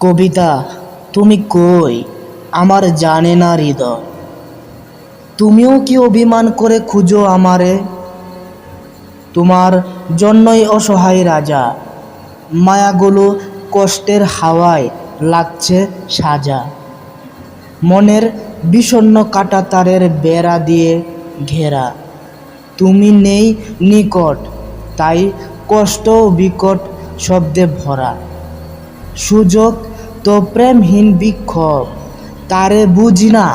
কবিতা, তুমি কই আমার জানে না হৃদয়? তুমিও কি অভিমান করে খুঁজো আমারে? তোমার জন্যই অসহায় রাজা, মায়াগুলো কষ্টের হাওয়ায় লাগছে সাজা। মনের বিষণ্ণ কাঁটাতারের বেড়া দিয়ে ঘেরা, তুমি নেই নিকট, তাই কষ্ট বিকট শব্দে ভরা। সুযোগ তো প্রেমহীন বিক্ষোভ, তারে বুঝি না।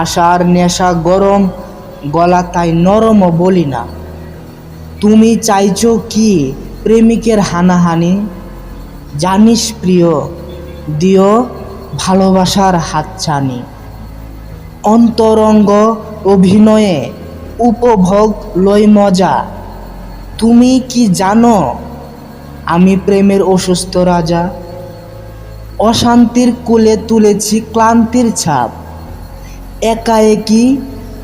আশার নেশা গরম, গলা তাই নরমও বলি না। তুমি চাইছো কি প্রেমিকের হানাহানি? জানিস প্রিয়, দিও ভালোবাসার হাতছানি। অন্তরঙ্গ অভিনয়ে উপভোগ লই মজা। তুমি কি জানো আমি প্রেমের অসুস্থ রাজা? অশান্তির কোলে তুলেছি ক্লান্তির ছাপ। একাএকি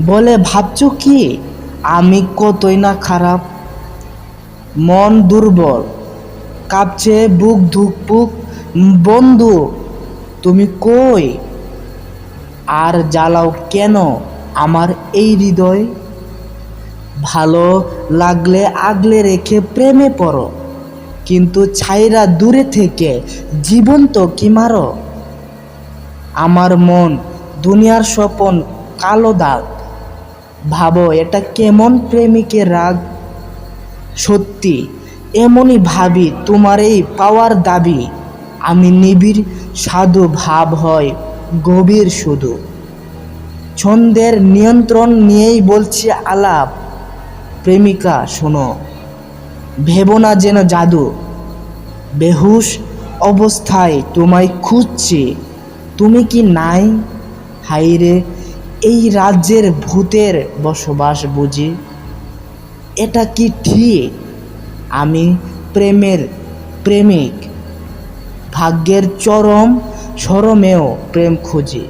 বলে ভাবছো কি আমি কতই না খারাপ? মন দুর্বল, কাঁপছে বুক ধুকপুক। বন্ধু, তুমি কই? আর জ্বালাও কেন আমার এই হৃদয়? ভালো লাগলে আগলে রেখে প্রেমে পড়ো, কিন্তু ছাইরা দূরে থেকে জীবন্ত কি মারো? আমার মন দুনিয়ার স্বপন কালো দাগ, ভাবো এটা কেমন প্রেমিকের রাগ? সত্যি এমনই ভাবি তোমার এই পাওয়ার দাবি। আমি নিবিড় সাধু, ভাব হয় গভীর শুধু। ছন্দের নিয়ন্ত্রণ নিয়েই বলছি আলাপ। প্রেমিকা শোনো, ভেবো না যেন জাদু। বেহুশ অবস্থায় তোমায় খুঁজছি, তুমি কি নাই? হাইরে, এই রাজ্যের ভূতের বসবাস বুঝি? এটা কি ঠিক আমি প্রেমের প্রেমিক? ভাগ্যের চরম শরমেও প্রেম খুঁজি।